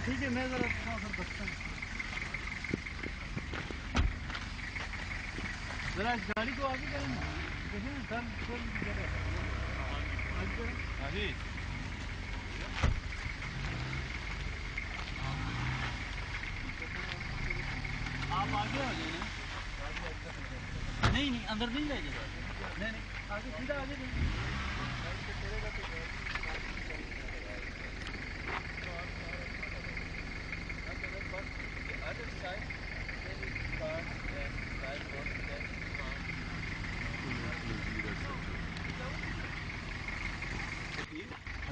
ٹھیک ہے میں ذرا پھر بچتا ہوں ذرا گاڑی کو آگے کریں نا دیکھیں نا سر کوئی جگہ آگے کریں جی آپ آگے آ جائیں نہیں نہیں اندر نہیں لے جائے نہیں نہیں آگے سیدھا آگے جائیں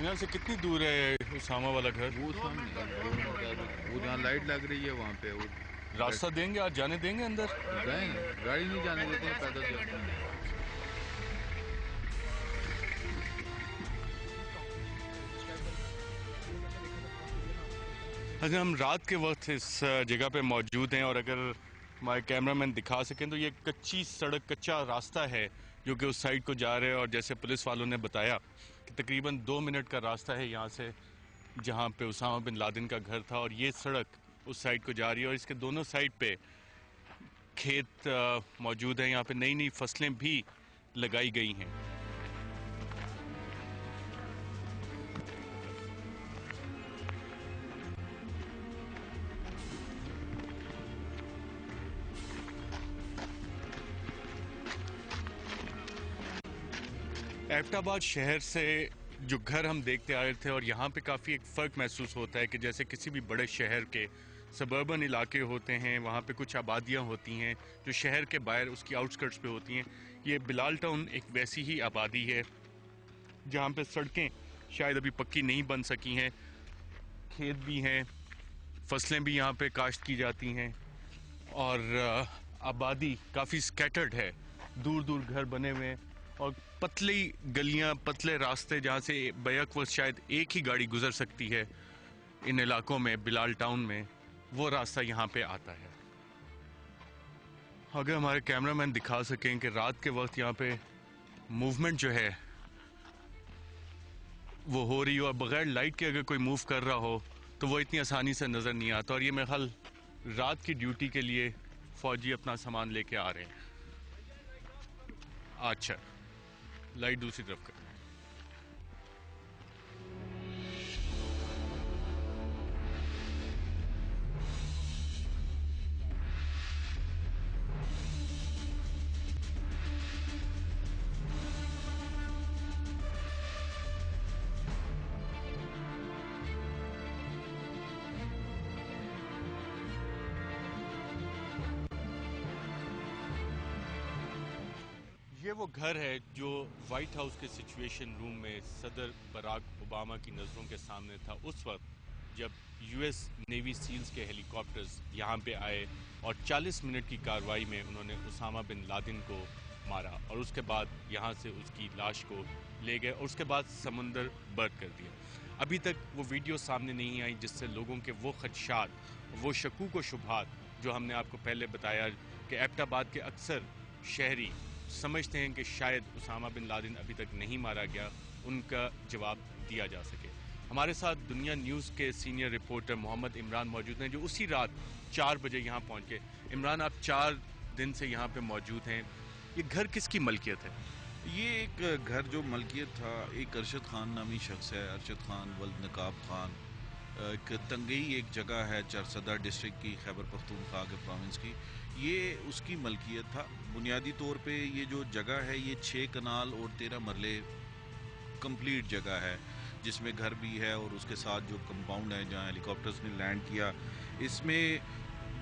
یہاں سے کتنی دور ہے اسامہ والا گھر؟ وہ سامنے وہ جہاں لائٹ لگ رہی ہے وہاں پہ وہ راستہ دیں گے؟ آج جانے دیں گے اندر؟ جائیں نا گاڑی نہیں جانے دیتے ہیں پیدل جائیں اچھا ہم رات کے وقت اس جگہ پہ موجود ہیں اور اگر ہمارے کیمرہ مین دکھا سکیں تو یہ کچی سڑک کچا راستہ ہے جو کہ اس سائڈ کو جا رہے ہیں اور جیسے پولیس والوں نے بتایا کہ تقریباً 2 منٹ کا راستہ ہے یہاں سے جہاں پہ اسامہ بن لادن کا گھر تھا اور یہ سڑک اس سائڈ کو جا رہی ہے اور اس کے دونوں سائڈ پہ کھیت موجود ہیں. یہاں پہ نئی نئی فصلیں بھی لگائی گئی ہیں. ایبٹ آباد شہر سے جو گھر ہم دیکھتے آ رہے تھے اور یہاں پہ کافی ایک فرق محسوس ہوتا ہے کہ جیسے کسی بھی بڑے شہر کے سبربن علاقے ہوتے ہیں وہاں پہ کچھ آبادیاں ہوتی ہیں جو شہر کے باہر اس کی آؤٹسکرٹس پہ ہوتی ہیں. یہ بلال ٹاؤن ایک ویسی ہی آبادی ہے جہاں پہ سڑکیں شاید ابھی پکی نہیں بن سکی ہیں, کھیت بھی ہیں, فصلیں بھی یہاں پہ کاشت کی جاتی ہیں اور آبادی کافی سکیٹرڈ ہے, دور دور گھر بنے ہوئے ہیں اور پتلی گلیاں, پتلے راستے جہاں سے بیک وقت شاید ایک ہی گاڑی گزر سکتی ہے ان علاقوں میں. بلال ٹاؤن میں وہ راستہ یہاں پہ آتا ہے. اگر ہمارے کیمرہ مین دکھا سکیں کہ رات کے وقت یہاں پہ موومنٹ جو ہے وہ ہو رہی ہو اور بغیر لائٹ کے اگر کوئی موو کر رہا ہو تو وہ اتنی آسانی سے نظر نہیں آتا. اور یہ میرے خیال رات کی ڈیوٹی کے لیے فوجی اپنا سامان لے کے آ رہے ہیں. اچھا لائٹ دوسری طرف کر. یہ وہ گھر ہے جو وائٹ ہاؤس کے سچویشن روم میں صدر براک اوباما کی نظروں کے سامنے تھا اس وقت جب یو ایس نیوی سیلز کے ہیلی کاپٹرز یہاں پہ آئے اور 40 منٹ کی کارروائی میں انہوں نے اسامہ بن لادن کو مارا اور اس کے بعد یہاں سے اس کی لاش کو لے گئے اور اس کے بعد سمندر برد کر دیا. ابھی تک وہ ویڈیو سامنے نہیں آئی جس سے لوگوں کے وہ خدشات, وہ شکوک و شبہات جو ہم نے آپ کو پہلے بتایا کہ ایبٹ آباد کے اکثر شہری سمجھتے ہیں کہ شاید اسامہ بن لادن ابھی تک نہیں مارا گیا, ان کا جواب دیا جا سکے. ہمارے ساتھ دنیا نیوز کے سینئر رپورٹر محمد عمران موجود ہیں جو اسی رات 4 بجے یہاں پہنچ گئے. عمران, آپ 4 دن سے یہاں پہ موجود ہیں, یہ گھر کس کی ملکیت ہے؟ یہ ایک گھر جو ملکیت تھا ایک ارشد خان نامی شخص ہے, ارشد خان ولد نقاب خان. ایک تنگئی ایک جگہ ہے چرسدہ ڈسٹرکٹ کی, خیبر پختونخوا کے پروونس کی, یہ اس کی ملکیت تھا. بنیادی طور پہ یہ جو جگہ ہے یہ 6 کنال اور 13 مرلے کمپلیٹ جگہ ہے جس میں گھر بھی ہے اور اس کے ساتھ جو کمپاؤنڈ ہے جہاں ہیلی کاپٹرز نے لینڈ کیا. اس میں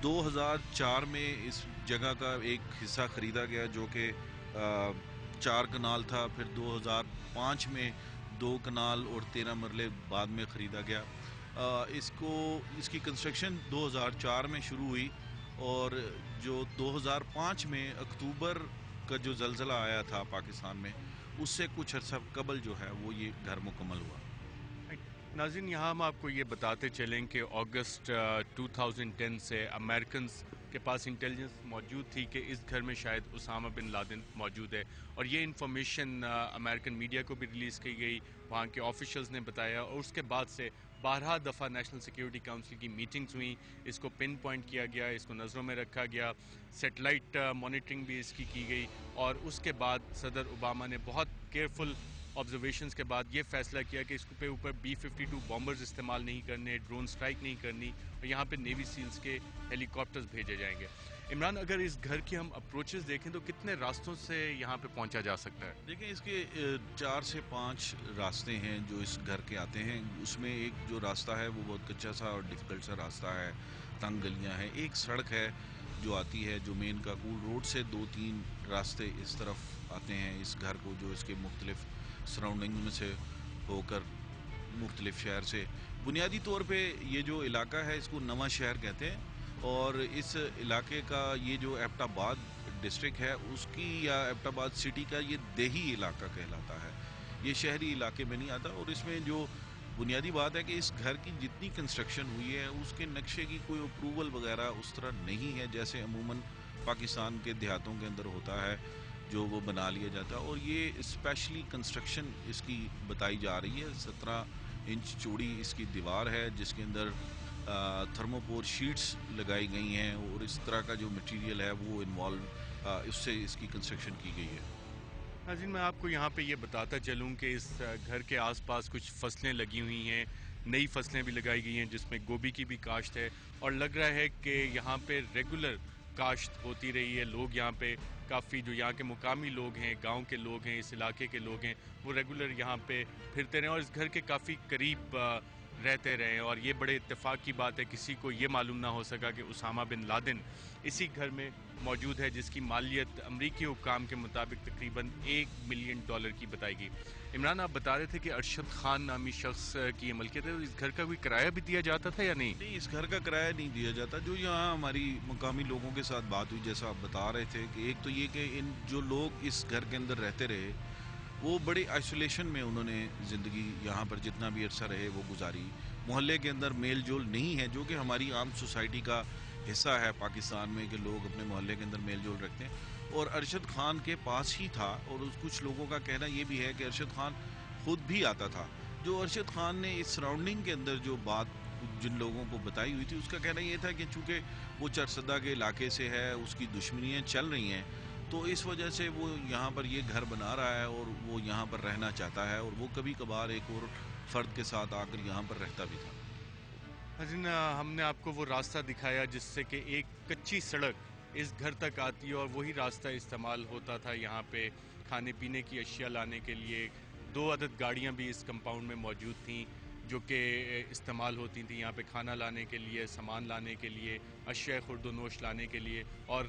2004 میں اس جگہ کا ایک حصہ خریدا گیا جو کہ 4 کنال تھا. پھر 2005 میں 2 کنال اور 13 مرلے بعد میں خریدا گیا. اس کی کنسٹرکشن 2004 میں شروع ہوئی اور جو 2005 میں اکتوبر کا جو زلزلہ آیا تھا پاکستان میں اس سے کچھ عرصہ قبل جو ہے وہ یہ گھر مکمل ہوا. ناظرین, یہاں ہم آپ کو یہ بتاتے چلیں کہ اگست 2010 سے امریکنز کے پاس انٹیلیجنس موجود تھی کہ اس گھر میں شاید اسامہ بن لادن موجود ہے اور یہ انفارمیشن امریکن میڈیا کو بھی ریلیز کی گئی, وہاں کے آفیشلز نے بتایا اور اس کے بعد سے 12 دفعہ نیشنل سیکیورٹی کاؤنسل کی میٹنگز ہوئیں, اس کو پن پوائنٹ کیا گیا, اس کو نظروں میں رکھا گیا, سیٹلائٹ مانیٹرنگ بھی اس کی گئی, اور اس کے بعد صدر اوباما نے بہت کیئرفل آبزرویشنز کے بعد یہ فیصلہ کیا کہ اس پہ اوپر B-52 بامبرز استعمال نہیں کرنے, ڈرون سٹرائک نہیں کرنی, اور یہاں پہ نیوی سیلز کے ہیلی کاپٹرز بھیجے جائیں گے. عمران, اگر اس گھر کی ہم اپروچز دیکھیں تو کتنے راستوں سے یہاں پہ پہنچا جا سکتا ہے؟ دیکھیں, اس کے 4 سے 5 راستے ہیں جو اس گھر کے آتے ہیں. اس میں ایک جو راستہ ہے وہ بہت کچا سا اور ڈیفیکلٹ سا راستہ ہے, تنگ گلیاں ہیں. ایک سڑک ہے جو آتی ہے, جو مین کاکول روڈ سے 2-3 راستے اس طرف آتے ہیں اس گھر کو, جو اس کے مختلف سراؤنڈنگ میں سے ہو کر مختلف شہر سے. بنیادی طور پہ یہ جو علاقہ ہے اس کو نواں شہر کہتے ہیں, اور اس علاقے کا یہ جو ایبٹ آباد ڈسٹرکٹ ہے اس کی یا ایبٹ آباد سٹی کا یہ دیہی علاقہ کہلاتا ہے, یہ شہری علاقے میں نہیں آتا. اور اس میں جو بنیادی بات ہے کہ اس گھر کی جتنی کنسٹرکشن ہوئی ہے اس کے نقشے کی کوئی اپروول وغیرہ اس طرح نہیں ہے جیسے عموماً پاکستان کے دیہاتوں کے اندر ہوتا ہے, جو وہ بنا لیا جاتا ہے. اور یہ اسپیشلی کنسٹرکشن اس کی بتائی جا رہی ہے. 17 انچ چوڑی اس کی دیوار ہے جس کے اندر تھرموپور شیٹس لگائی گئی ہیں, اور اس طرح کا جو مٹیریل ہے وہ انوالو اس سے اس کی کنسٹرکشن کی گئی ہے. ناظرین, میں آپ کو یہاں پہ یہ بتاتا چلوں کہ اس گھر کے آس پاس کچھ فصلیں لگی ہوئی ہیں, نئی فصلیں بھی لگائی گئی ہیں جس میں گوبھی کی بھی کاشت ہے, اور لگ رہا ہے کہ یہاں پہ ریگولر کاشت ہوتی رہی ہے. لوگ یہاں پہ کافی, جو یہاں کے مقامی لوگ ہیں, گاؤں کے لوگ ہیں, اس علاقے کے لوگ ہیں, وہ ریگولر یہاں پہ پھرتے رہے اور اس گھر کے کافی قریب رہتے رہے. اور یہ بڑے اتفاق کی بات ہے, کسی کو یہ معلوم نہ ہو سکا کہ اسامہ بن لادن اسی گھر میں موجود ہے جس کی مالیت امریکی حکام کے مطابق تقریباً $1 ملین کی بتائی گئی. عمران, آپ بتا رہے تھے کہ ارشد خان نامی شخص کی ملکیت ہے, اس گھر کا کوئی کرایہ بھی دیا جاتا تھا یا نہیں؟ نہیں, اس گھر کا کرایہ نہیں دیا جاتا. جو یہاں ہماری مقامی لوگوں کے ساتھ بات ہوئی, جیسا آپ بتا رہے تھے, کہ ایک تو یہ کہ ان جو لوگ اس گھر کے اندر رہتے رہے وہ بڑی آئسولیشن میں انہوں نے زندگی یہاں پر جتنا بھی عرصہ رہے وہ گزاری. محلے کے اندر میل جول نہیں ہے, جو کہ ہماری عام سوسائٹی کا حصہ ہے پاکستان میں, کہ لوگ اپنے محلے کے اندر میل جول رکھتے ہیں. اور ارشد خان کے پاس ہی تھا, اور کچھ لوگوں کا کہنا یہ بھی ہے کہ ارشد خان خود بھی آتا تھا. جو ارشد خان نے اس سراؤنڈنگ کے اندر جو بات جن لوگوں کو بتائی ہوئی تھی, اس کا کہنا یہ تھا کہ چونکہ وہ چرسدہ کے علاقے سے ہے, اس کی دشمنیاں چل رہی ہیں, تو اس وجہ سے وہ یہاں پر یہ گھر بنا رہا ہے اور وہ یہاں پر رہنا چاہتا ہے. اور وہ کبھی کبھار ایک اور فرد کے ساتھ آ کر یہاں پر رہتا بھی تھا. حسین, ہم نے آپ کو وہ راستہ دکھایا جس سے کہ ایک کچی سڑک اس گھر تک آتی ہے, اور وہی راستہ استعمال ہوتا تھا یہاں پہ کھانے پینے کی اشیاء لانے کے لیے. 2 عدد گاڑیاں بھی اس کمپاؤنڈ میں موجود تھیں جو کہ استعمال ہوتی تھیں یہاں پہ کھانا لانے کے لیے, سامان لانے کے لیے, اشیاء خورد و نوش لانے کے لیے. اور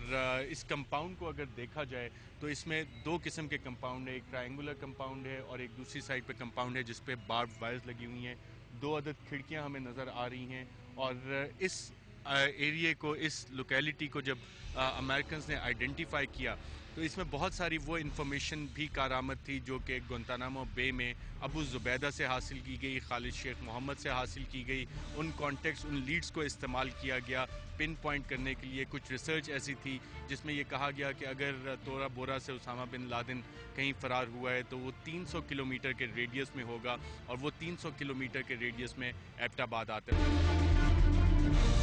اس کمپاؤنڈ کو اگر دیکھا جائے تو اس میں 2 قسم کے کمپاؤنڈ ہے, ایک ٹرائنگولر کمپاؤنڈ ہے اور ایک دوسری سائڈ پہ کمپاؤنڈ ہے جس پہ باربڈ وائرز لگی ہوئی ہیں. 2 عدد کھڑکیاں ہمیں نظر آ رہی ہیں. اور اس ایریے کو, اس لوکیلٹی کو جب امریکنز نے آئیڈینٹیفائی کیا تو اس میں بہت ساری وہ انفارمیشن بھی کارآمد تھی جو کہ گوانتانامو بے میں ابو زبیدہ سے حاصل کی گئی, خالد شیخ محمد سے حاصل کی گئی. ان کانٹیکٹس, ان لیڈز کو استعمال کیا گیا پن پوائنٹ کرنے کے لیے. کچھ ریسرچ ایسی تھی جس میں یہ کہا گیا کہ اگر تورا بورا سے اسامہ بن لادن کہیں فرار ہوا ہے تو وہ 300 کلومیٹر کے ریڈیس میں ہوگا, اور وہ 300 کلومیٹر کے ریڈیس میں ایبٹ آباد آتا ہے.